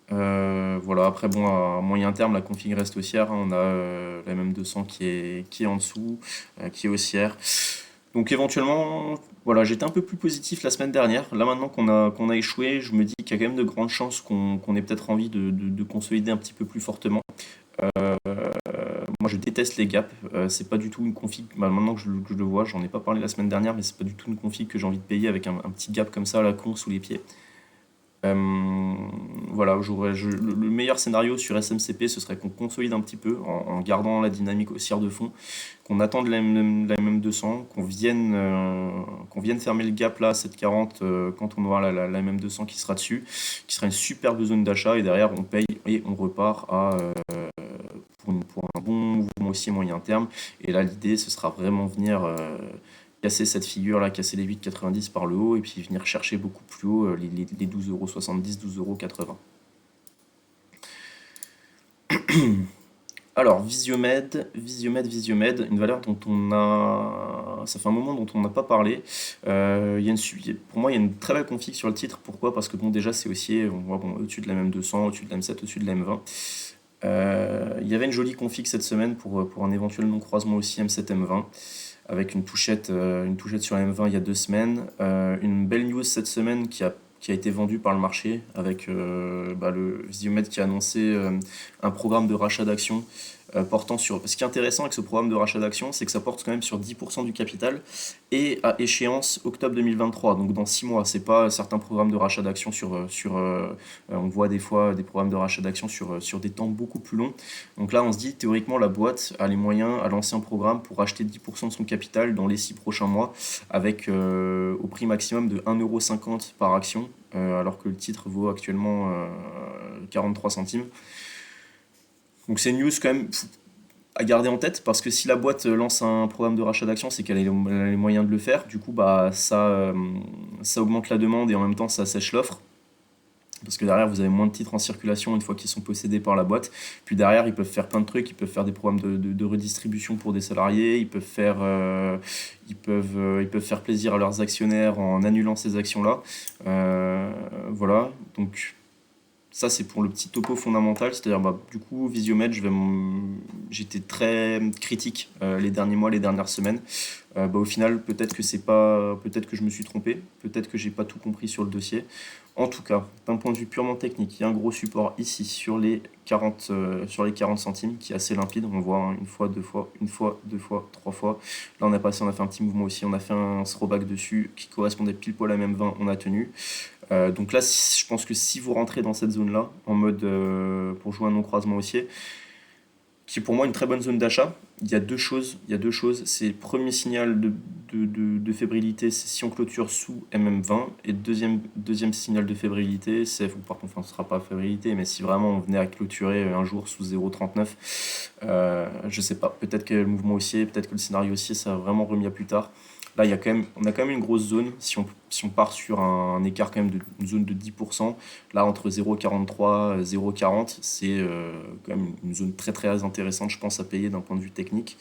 Voilà, après, bon, à moyen terme, la config reste haussière, hein. On a la MM200 qui est en dessous, qui est haussière. Donc éventuellement, voilà, j'étais un peu plus positif la semaine dernière. Là maintenant qu'on a échoué, je me dis qu'il y a quand même de grandes chances qu'on ait peut-être envie de consolider un petit peu plus fortement. Moi je déteste les gaps, c'est pas du tout une config, bah, maintenant que je le vois, j'en ai pas parlé la semaine dernière, mais c'est pas du tout une config que j'ai envie de payer avec un petit gap comme ça à la con sous les pieds. Voilà, le meilleur scénario sur SMCP, ce serait qu'on consolide un petit peu en gardant la dynamique haussière de fond, qu'on attende la MM200, qu'on vienne fermer le gap là à 7,40 quand on aura la MM200 qui sera dessus, qui sera une superbe zone d'achat, et derrière on paye et on repart pour un bon mouvement aussi moyen terme. Et là, l'idée, ce sera vraiment venir casser cette figure-là, casser les 8,90 par le haut, et puis venir chercher beaucoup plus haut les 12,70 €, 12,80 €. Alors, Visiomed, une valeur dont ça fait un moment dont on n'a pas parlé. Pour moi, il y a une très belle config sur le titre. Pourquoi? Parce que bon, déjà, c'est haussier. On voit bon, au-dessus de la M200, au-dessus de la M7, au-dessus de la M20. Il y avait une jolie config cette semaine pour un éventuel non-croisement aussi M7-M20 avec une touchette sur la M20 il y a 2 semaines. Une belle news cette semaine qui a été vendue par le marché avec le Visiomed qui a annoncé un programme de rachat d'actions portant sur. Ce qui est intéressant avec ce programme de rachat d'actions, c'est que ça porte quand même sur 10% du capital et à échéance octobre 2023, donc dans 6 mois. C'est pas certains programmes de rachat d'actions on voit des fois des programmes de rachat d'actions sur des temps beaucoup plus longs. Donc là, on se dit théoriquement la boîte a les moyens à lancer un programme pour acheter 10% de son capital dans les 6 prochains mois avec au prix maximum de 1,50 € par action, alors que le titre vaut actuellement 43 centimes. Donc c'est une news quand même à garder en tête parce que si la boîte lance un programme de rachat d'actions, c'est qu'elle a les moyens de le faire. Du coup, ça augmente la demande et en même temps ça sèche l'offre. Parce que derrière, vous avez moins de titres en circulation une fois qu'ils sont possédés par la boîte. Puis derrière, ils peuvent faire plein de trucs. Ils peuvent faire des programmes de redistribution pour des salariés. Ils peuvent faire plaisir à leurs actionnaires en annulant ces actions-là. Voilà. Donc ça, c'est pour le petit topo fondamental. C'est-à-dire, bah, du coup, Visiomed, j'étais très critique les derniers mois, les dernières semaines. Bah, au final, peut-être que je me suis trompé. Peut-être que j'ai pas tout compris sur le dossier. En tout cas, d'un point de vue purement technique, il y a un gros support ici sur les 40 centimes qui est assez limpide. On voit hein, une fois, deux fois, une fois, deux fois, trois fois. Là, on a fait un petit mouvement aussi. On a fait un throwback dessus qui correspondait pile poil à la même 20. On a tenu. Donc là, je pense que si vous rentrez dans cette zone-là, en mode pour jouer un non-croisement haussier, qui est pour moi une très bonne zone d'achat, il y a deux choses. Il y a deux choses. C'est le premier signal de fébrilité, c'est si on clôture sous MM20. Et deuxième signal de fébrilité, c'est, par contre, enfin, ce ne sera pas fébrilité, mais si vraiment on venait à clôturer un jour sous 0,39, je sais pas, peut-être que le mouvement haussier, peut-être que le scénario haussier, ça a vraiment remis à plus tard. Là, on a quand même une grosse zone. Si on part sur un écart quand même une zone de 10%, là entre 0,43 et 0,40, c'est quand même une zone très très intéressante, je pense, à payer d'un point de vue technique.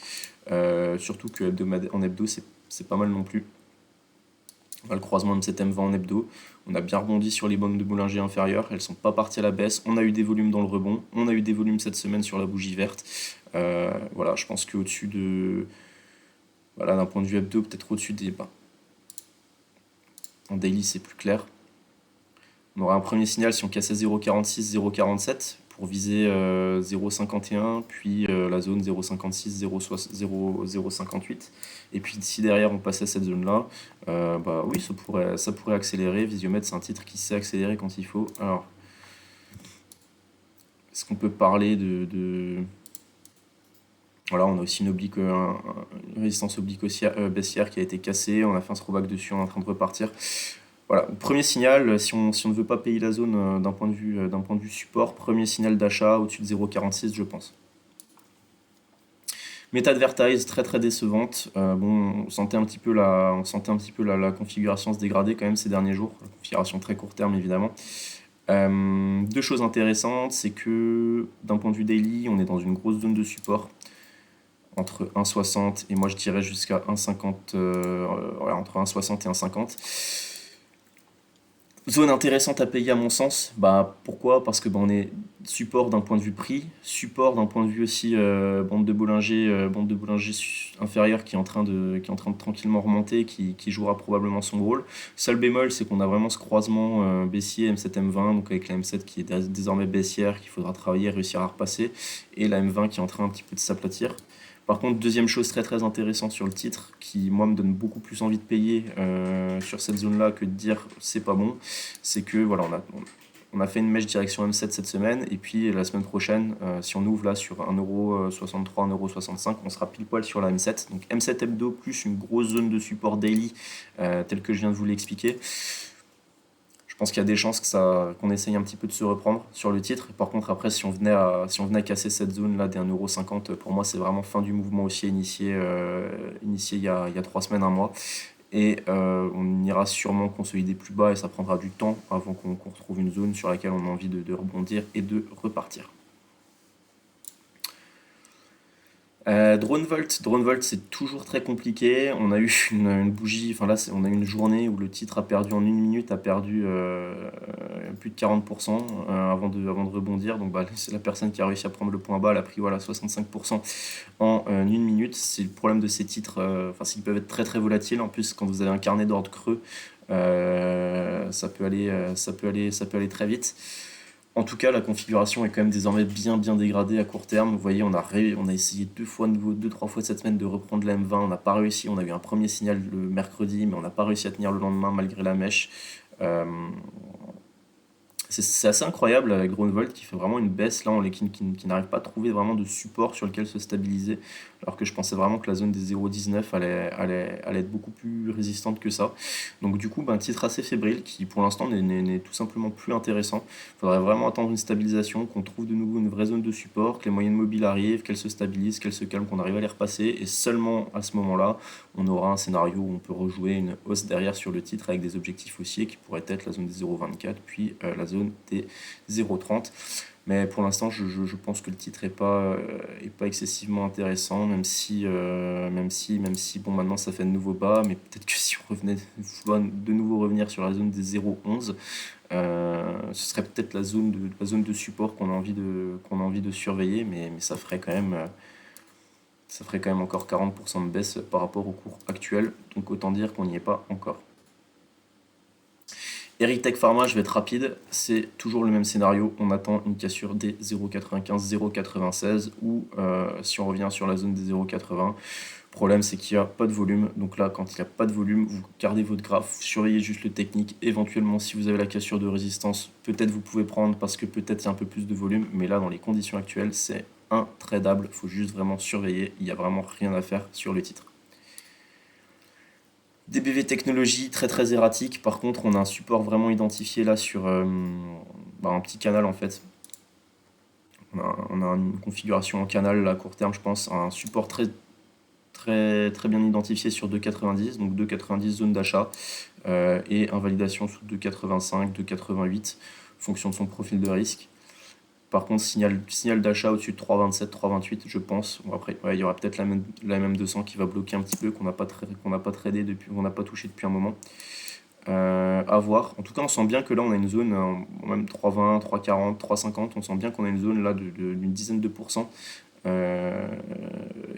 Surtout que en hebdo, c'est pas mal non plus. Le croisement M7M20 en hebdo. On a bien rebondi sur les bandes de boulanger inférieures. Elles sont pas parties à la baisse. On a eu des volumes dans le rebond. On a eu des volumes cette semaine sur la bougie verte. Voilà, je pense qu'au-dessus de. Voilà, d'un point de vue hebdo, peut-être au-dessus des. Bah, en daily, c'est plus clair. On aura un premier signal si on cassait 0,46, 0,47 pour viser 0,51, puis la zone 0,56, 0,58. Et puis si derrière on passait cette zone-là, bah oui, ça pourrait accélérer. Visiomed, c'est un titre qui sait accélérer quand il faut. Alors, est-ce qu'on peut parler Voilà, on a aussi une résistance oblique baissière qui a été cassée. On a fait un throwback dessus, on est en train de repartir. Voilà, premier signal, si on ne veut pas payer la zone d'un point de vue support, premier signal d'achat au-dessus de 0,46, je pense. MetaAdvertise, très très décevante. Bon, on sentait un petit peu la configuration se dégrader quand même ces derniers jours. La configuration très court terme, évidemment. Deux choses intéressantes, c'est que d'un point de vue daily, on est dans une grosse zone de support entre 1,60 et moi je dirais jusqu'à 1,50, voilà, entre 1,60 et 1,50. Zone intéressante à payer à mon sens. Bah, pourquoi? Parce que bah, on est support d'un point de vue prix, support d'un point de vue aussi bande de Bollinger inférieure qui est en train de tranquillement remonter, qui jouera probablement son rôle. Seul bémol, c'est qu'on a vraiment ce croisement baissier M7-M20, donc avec la M7 qui est désormais baissière, qu'il faudra travailler, réussir à repasser, et la M20 qui est en train un petit peu de s'aplatir. Par contre, deuxième chose très très intéressante sur le titre, qui moi me donne beaucoup plus envie de payer sur cette zone-là que de dire c'est pas bon, c'est que voilà, on a fait une mèche direction M7 cette semaine, et puis la semaine prochaine, si on ouvre là sur 1,63€, 1,65€, on sera pile poil sur la M7. Donc M7 hebdo plus une grosse zone de support daily, telle que je viens de vous l'expliquer. Je pense qu'il y a des chances qu'on essaye un petit peu de se reprendre sur le titre. Par contre, après, si on venait à casser cette zone-là des 1,50€, pour moi, c'est vraiment fin du mouvement haussier initié il y a 3 semaines, un mois. Et on ira sûrement consolider plus bas et ça prendra du temps avant qu'on retrouve une zone sur laquelle on a envie de rebondir et de repartir. Dronevolt, c'est toujours très compliqué. On a eu une bougie, enfin là, on a eu une journée où le titre a perdu en une minute, a perdu plus de 40% avant de rebondir. Donc bah, c'est la personne qui a réussi à prendre le point bas, elle a pris voilà, 65% en une minute. C'est le problème de ces titres, enfin, ils peuvent être très très volatiles. En plus, quand vous avez un carnet d'ordre creux, ça peut aller très vite. En tout cas, la configuration est quand même désormais bien bien dégradée à court terme. Vous voyez, on a essayé deux, trois fois cette semaine de reprendre la M20. On n'a pas réussi. On a eu un premier signal le mercredi, mais on n'a pas réussi à tenir le lendemain malgré la mèche. Euh, c'est assez incroyable avec Groundvolt qui fait vraiment une baisse là, qui n'arrive pas à trouver vraiment de support sur lequel se stabiliser. Alors que je pensais vraiment que la zone des 0,19 allait être beaucoup plus résistante que ça. Donc du coup, un titre assez fébrile qui pour l'instant n'est tout simplement plus intéressant. Il faudrait vraiment attendre une stabilisation, qu'on trouve de nouveau une vraie zone de support, que les moyennes mobiles arrivent, qu'elles se stabilisent, qu'elles se calment, qu'on arrive à les repasser. Et seulement à ce moment-là, on aura un scénario où on peut rejouer une hausse derrière sur le titre avec des objectifs haussiers qui pourraient être la zone des 0,24 puis la zone zone des 0,30. Mais pour l'instant, je pense que le titre est pas excessivement intéressant, même si, bon, maintenant ça fait de nouveaux bas, mais peut-être que si on revenait de nouveau revenir sur la zone des 0,11, ce serait peut-être la zone de support qu'on a envie de surveiller, mais ça ferait quand même encore 40% de baisse par rapport au cours actuel, donc autant dire qu'on n'y est pas encore. Erytech Pharma, je vais être rapide, c'est toujours le même scénario, on attend une cassure des 0,95, 0,96 ou si on revient sur la zone des 0,80. Le problème c'est qu'il n'y a pas de volume, donc là quand il n'y a pas de volume, vous gardez votre graphe, vous surveillez juste le technique, éventuellement si vous avez la cassure de résistance, peut-être vous pouvez prendre parce que peut-être il y a un peu plus de volume, mais là dans les conditions actuelles c'est intradable, il faut juste vraiment surveiller, il n'y a vraiment rien à faire sur le titre. DBV Technologies, très très erratique. Par contre, on a un support vraiment identifié là sur un petit canal en fait. On a une configuration en canal là, à court terme, je pense. Un support très très très bien identifié sur 2,90, donc 2,90 zone d'achat et invalidation sous 2,85, 2,88, fonction de son profil de risque. Par contre, signal d'achat au-dessus de 3,27, 3,28, je pense. Bon, après, ouais, il y aura peut-être la MM200 qui va bloquer un petit peu, qu'on n'a pas tradé depuis, qu'on n'a pas touché depuis un moment. À voir. En tout cas, on sent bien que là, on a une zone, même 3,20, 3,40, 3,50, on sent bien qu'on a une zone là d'une dizaine de pourcents euh,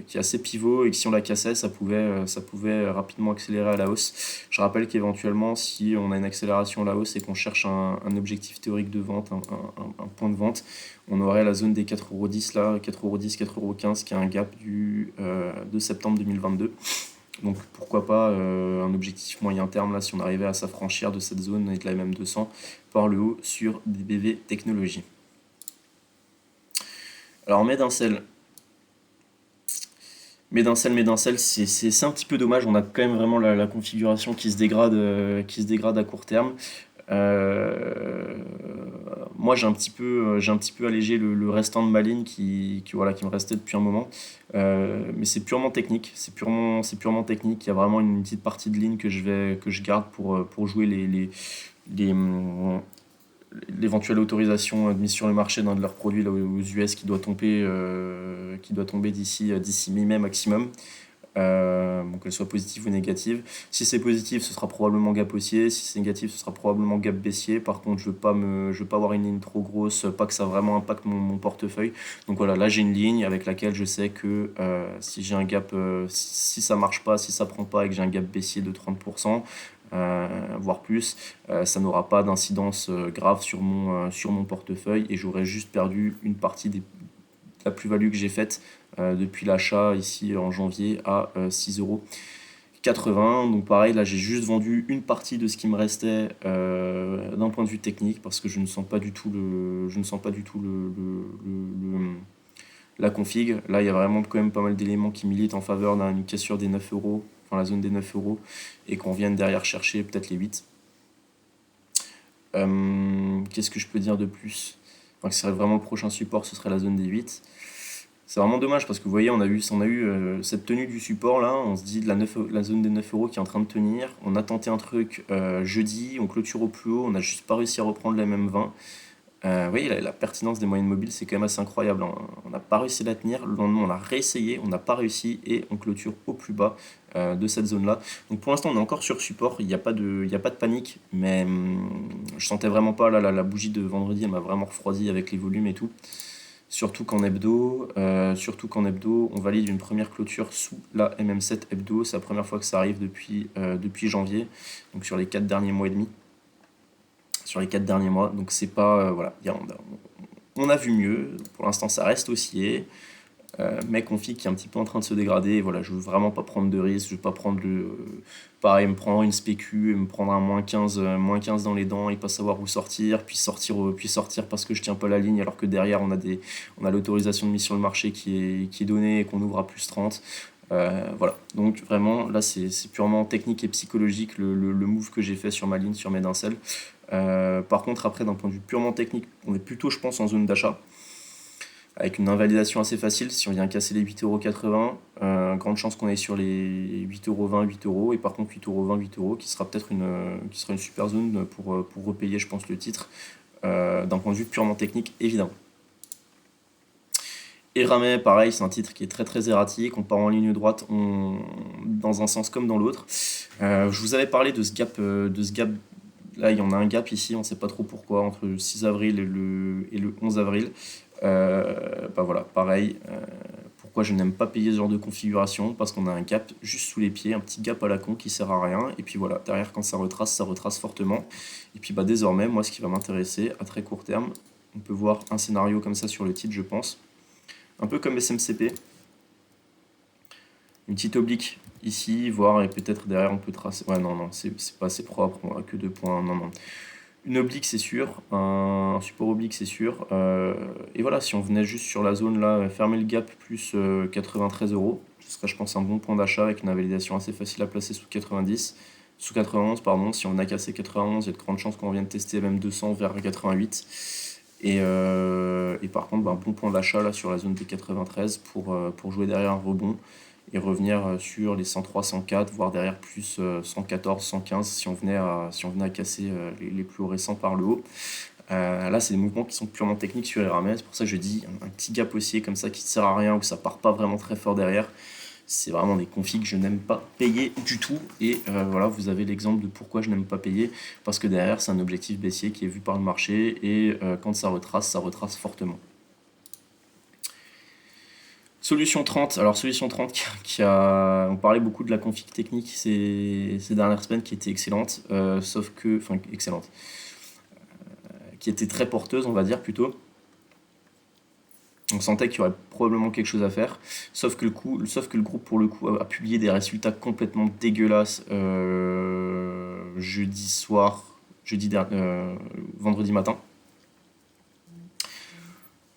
qui est assez pivot et que si on la cassait, ça pouvait rapidement accélérer à la hausse. Je rappelle qu'éventuellement, si on a une accélération à la hausse et qu'on cherche un objectif théorique de vente, un point de vente, on aurait la zone des 4,10 là, 4,10, 4,15 qui est un gap de septembre 2022. Donc pourquoi pas un objectif moyen terme là si on arrivait à s'affranchir de cette zone et de la MM200 par le haut sur des BV technologies. Alors Médincel, c'est un petit peu dommage. On a quand même vraiment la configuration qui se dégrade à court terme. Euh, Moi, j'ai un petit peu allégé le restant de ma ligne voilà, qui me restait depuis un moment. Mais c'est purement technique. C'est purement technique. Il y a vraiment une petite partie de ligne que je garde pour jouer les, l'éventuelle autorisation de mise sur le marché d'un de leurs produits là, aux US qui doit tomber d'ici mi-mai maximum. Donc qu'elle soit positive ou négative. Si c'est positif, ce sera probablement gap haussier. Si c'est négatif, ce sera probablement gap baissier. Par contre, je veux pas avoir une ligne trop grosse, pas que ça vraiment impacte mon portefeuille. Donc voilà, là j'ai une ligne avec laquelle je sais que si j'ai un gap, si ça marche pas, si ça prend pas et que j'ai un gap baissier de 30%, voire plus, ça n'aura pas d'incidence grave sur mon portefeuille et j'aurai juste perdu une partie de la plus-value que j'ai faite depuis l'achat ici en janvier à 6,80 €. Donc pareil, là j'ai juste vendu une partie de ce qui me restait d'un point de vue technique parce que je ne sens pas du tout la config. Là il y a vraiment quand même pas mal d'éléments qui militent en faveur d'une cassure des 9 €, enfin la zone des 9 € et qu'on vienne derrière chercher peut-être les 8. Qu'est-ce que je peux dire de plus? Enfin, ce serait vraiment le prochain support, ce serait la zone des 8. C'est vraiment dommage parce que vous voyez, on a eu cette tenue du support là, on se dit la zone des 9 € qui est en train de tenir. On a tenté un truc jeudi, on clôture au plus haut, on n'a juste pas réussi à reprendre la même 20. Vous voyez, la pertinence des moyennes mobiles, c'est quand même assez incroyable, hein. On n'a pas réussi à la tenir, le lendemain on a réessayé, on n'a pas réussi et on clôture au plus bas de cette zone-là. Donc pour l'instant on est encore sur support, il n'y a pas il y a pas de panique, mais je sentais vraiment pas, là, la bougie de vendredi, elle m'a vraiment refroidi avec les volumes et tout. Surtout qu'en hebdo, on valide une première clôture sous la MM7 hebdo. C'est la première fois que ça arrive depuis janvier, donc sur les 4 derniers mois et demi. Sur les 4 derniers mois, donc c'est pas. Voilà, on a vu mieux. Pour l'instant, ça reste haussier. Mais config qui est un petit peu en train de se dégrader. Et voilà, je veux vraiment pas prendre de risque. Je veux pas prendre pareil, me prendre une spécu, me prendre un moins 15 dans les dents et pas savoir où sortir, puis sortir parce que je tiens pas la ligne alors que derrière on a l'autorisation de mise sur le marché qui est donnée et qu'on ouvre à plus 30. Voilà, donc vraiment là c'est purement technique et psychologique le move que j'ai fait sur ma ligne, sur mes dincels. Par contre après d'un point de vue purement technique, on est plutôt je pense en zone d'achat avec une invalidation assez facile. Si on vient casser les 8,80 €, grande chance qu'on aille sur les 8,20 €, 8 €, et par contre 8,20 €, 8 € qui sera peut-être une super zone pour repayer, je pense, le titre. d'un point de vue purement technique, évidemment. Eramet, pareil, c'est un titre qui est très très erratique, on part en ligne droite dans un sens comme dans l'autre. Je vous avais parlé de ce gap, là il y en a un gap ici, on ne sait pas trop pourquoi, entre le 6 avril et le 11 avril. Bah voilà, pareil, pourquoi je n'aime pas payer ce genre de configuration, parce qu'on a un gap juste sous les pieds, un petit gap à la con qui sert à rien, et puis voilà, derrière quand ça retrace fortement. Et puis bah désormais, moi ce qui va m'intéresser à très court terme, on peut voir un scénario comme ça sur le titre, je pense. Un peu comme SMCP. Une petite oblique ici, voir, et peut-être derrière on peut tracer. Ouais, non, non, c'est pas assez propre, on a que 2 points. Non, non. Une oblique, c'est sûr. Un support oblique, c'est sûr. Et voilà, si on venait juste sur la zone là, fermer le gap plus 93 euros, ce serait, je pense, un bon point d'achat avec une validation assez facile à placer sous 90. Sous 91, pardon. Si on a cassé 91, il y a de grandes chances qu'on vienne tester même 200 vers 88. Et par contre, bon point d'achat là sur la zone des 93 pour jouer derrière un rebond et revenir sur les 103, 104, voire derrière plus 114, 115 si on venait à casser les plus hauts récents par le haut. Là, c'est des mouvements qui sont purement techniques sur Eramet, c'est pour ça que je dis un petit gap haussier comme ça qui ne sert à rien ou que ça part pas vraiment très fort derrière. C'est vraiment des configs que je n'aime pas payer du tout. Et voilà, vous avez l'exemple de pourquoi je n'aime pas payer. Parce que derrière, c'est un objectif baissier qui est vu par le marché. Et quand ça retrace fortement. Solution 30. Alors, Solution 30 on parlait beaucoup de la config technique ces dernières semaines qui était excellente. Sauf que. Enfin, excellente. Qui était très porteuse, on va dire plutôt. On sentait qu'il y aurait probablement quelque chose à faire, sauf que le groupe pour le coup a publié des résultats complètement dégueulasses vendredi matin.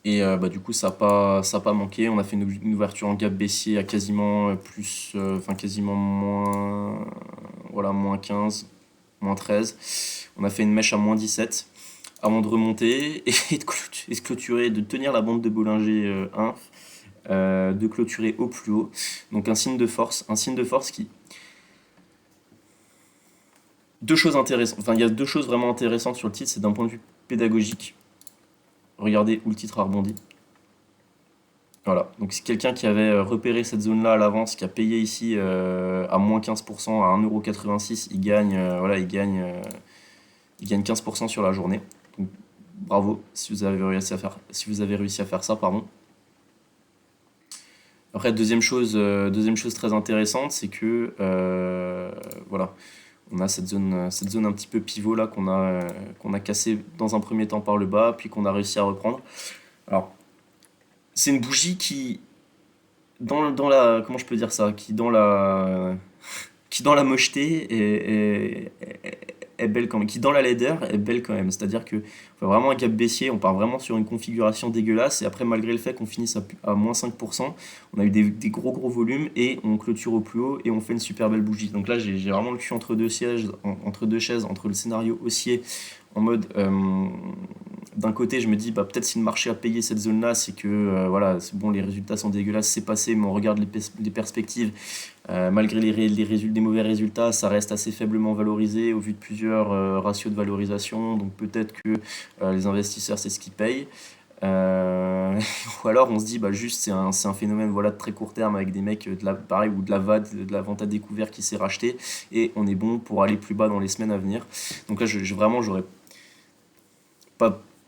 Et bah, du coup ça a pas manqué. On a fait une ouverture en gap baissier à quasiment quasiment moins 15, moins 13. On a fait une mèche à moins 17 avant de remonter et de clôturer, de tenir la bande de Bollinger 1, de clôturer au plus haut. Donc un signe de force qui... Deux choses intéressantes, enfin il y a deux choses vraiment intéressantes sur le titre, c'est d'un point de vue pédagogique. Regardez où le titre a rebondi. Voilà, donc c'est quelqu'un qui avait repéré cette zone-là à l'avance, qui a payé ici à moins 15%, à 1,86€, il gagne 15% sur la journée. Donc, bravo si vous avez réussi à faire ça, pardon. Après, deuxième chose très intéressante, c'est que voilà, on a cette zone un petit peu pivot là qu'on a cassé dans un premier temps par le bas, puis qu'on a réussi à reprendre. Alors, c'est une bougie qui, dans la, comment je peux dire ça, qui dans la mocheté est belle quand même, qui dans la laideur est belle quand même. C'est-à-dire que on fait vraiment un gap baissier, on part vraiment sur une configuration dégueulasse, et après, malgré le fait qu'on finisse à moins 5%, on a eu des gros volumes, et on clôture au plus haut, et on fait une super belle bougie. Donc là, j'ai vraiment le cul entre deux chaises, entre le scénario haussier, en mode d'un côté je me dis bah peut-être si le marché a payé cette zone là c'est que voilà c'est bon, les résultats sont dégueulasses, c'est passé, mais on regarde les perspectives, malgré les mauvais résultats, ça reste assez faiblement valorisé au vu de plusieurs ratios de valorisation, donc peut-être que les investisseurs c'est ce qui paye. Ou alors on se dit bah juste c'est un phénomène voilà de très court terme avec des mecs pareil, ou de la VAD, de la vente à découvert qui s'est racheté, et on est bon pour aller plus bas dans les semaines à venir. Donc là j'aurais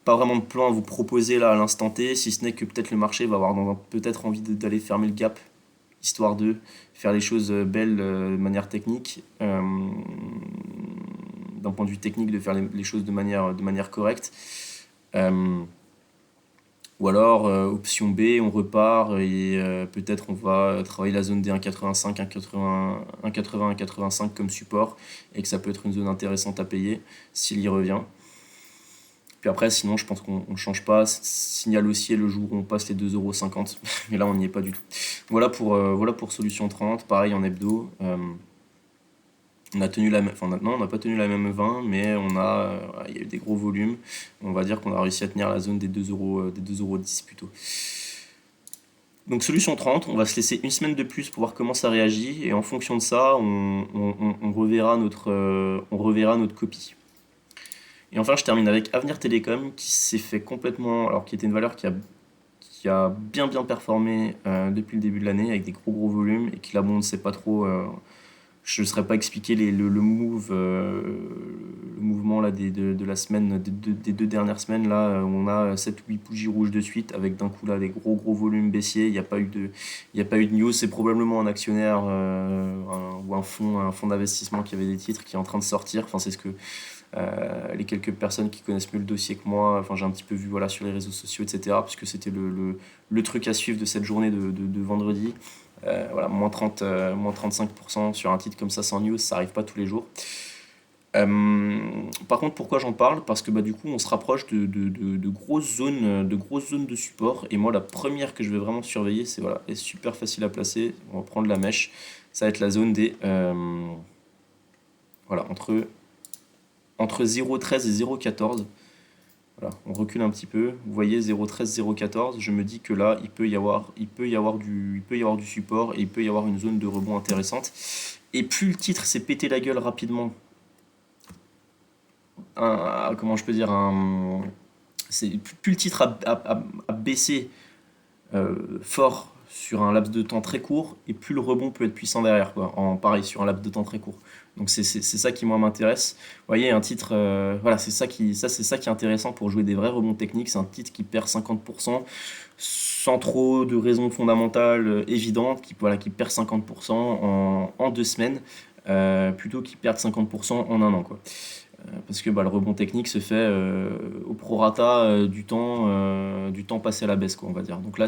pas vraiment de plan à vous proposer là à l'instant T, si ce n'est que peut-être le marché va avoir peut-être envie d'aller fermer le gap, histoire de faire les choses belles de manière technique, d'un point de vue technique, de faire les choses de manière correcte. Ou alors, option B, on repart et peut-être on va travailler la zone des 1,85, 1,80, 1,80, 1,85 comme support, et que ça peut être une zone intéressante à payer s'il y revient. Puis après, sinon, je pense qu'on ne change pas. Signal haussier le jour où on passe les 2,50€. Mais là, on n'y est pas du tout. Voilà pour Solution 30. Pareil en hebdo. On a tenu la même. Enfin, non, on n'a pas tenu la même 20, mais il y a eu des gros volumes. On va dire qu'on a réussi à tenir la zone des 2,10€ plutôt. Donc Solution 30, on va se laisser une semaine de plus pour voir comment ça réagit. Et en fonction de ça, on reverra notre copie. Et enfin, je termine avec Avenir Télécom qui s'est fait complètement, alors qui était une valeur qui a bien bien performé depuis le début de l'année avec des gros volumes et qui là, bon, on ne sait pas trop. Je ne saurais pas expliquer le mouvement là, de la semaine, des 2 dernières semaines là, où on a 7 ou 8 bougies rouges de suite avec d'un coup là des gros volumes baissiers. Il y a pas eu de news. C'est probablement un actionnaire ou un fonds d'investissement qui avait des titres qui est en train de sortir. Enfin, c'est ce que les quelques personnes qui connaissent mieux le dossier que moi, enfin, j'ai un petit peu vu voilà, sur les réseaux sociaux, etc. Puisque c'était le truc à suivre de cette journée de vendredi. Voilà, moins 35% sur un titre comme ça sans news, ça arrive pas tous les jours. Par contre, pourquoi j'en parle? Parce que bah, du coup, on se rapproche de grosses zones de support. Et moi, la première que je vais vraiment surveiller, c'est voilà, elle est super facile à placer. On va prendre la mèche. Ça va être la zone des voilà, entre 0,13 et 0,14. Voilà, on recule un petit peu. Vous voyez 0,13, 0,14. Je me dis que là, il peut y avoir du support et il peut y avoir une zone de rebond intéressante. Et plus le titre s'est pété la gueule rapidement, comment je peux dire, plus le titre a baissé fort sur un laps de temps très court et plus le rebond peut être puissant derrière, quoi, pareil sur un laps de temps très court. Donc c'est ça qui moi m'intéresse. Vous voyez, un titre, voilà, c'est ça qui est intéressant pour jouer des vrais rebonds techniques. C'est un titre qui perd 50% sans trop de raisons fondamentales évidentes, voilà, qui perd 50% en 2 semaines, plutôt qu'il perd 50% en un an, quoi. Parce que bah, le rebond technique se fait au prorata du temps passé à la baisse, quoi, on va dire. Donc là,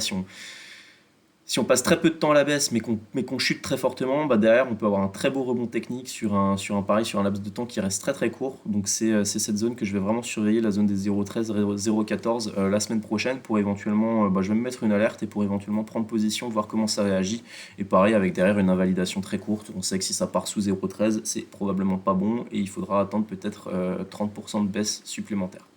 si on passe très peu de temps à la baisse, mais qu'on chute très fortement, bah derrière, on peut avoir un très beau rebond technique sur un pari, sur un laps de temps qui reste très très court. Donc c'est cette zone que je vais vraiment surveiller, la zone des 0,13, 0,14 la semaine prochaine pour éventuellement, bah, je vais me mettre une alerte et pour éventuellement prendre position, voir comment ça réagit. Et pareil, avec derrière une invalidation très courte, on sait que si ça part sous 0,13, c'est probablement pas bon et il faudra attendre peut-être 30% de baisse supplémentaire.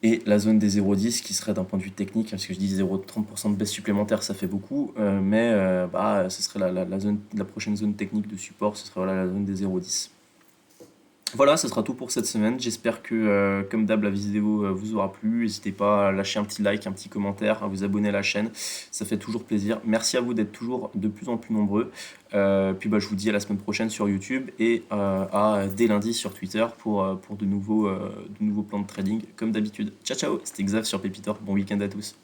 Et la zone des 0,10 qui serait d'un point de vue technique, parce que je dis 0,30% de baisse supplémentaire, ça fait beaucoup, mais bah, ce serait la prochaine zone technique de support, ce serait voilà, la zone des 0,10. Voilà, ce sera tout pour cette semaine. J'espère que, comme d'hab, la vidéo vous aura plu. N'hésitez pas à lâcher un petit like, un petit commentaire, à vous abonner à la chaîne. Ça fait toujours plaisir. Merci à vous d'être toujours de plus en plus nombreux. Puis bah, je vous dis à la semaine prochaine sur YouTube et dès lundi sur Twitter pour de nouveaux plans de trading comme d'habitude. Ciao ciao, c'était Xav sur Pépitor. Bon week-end à tous.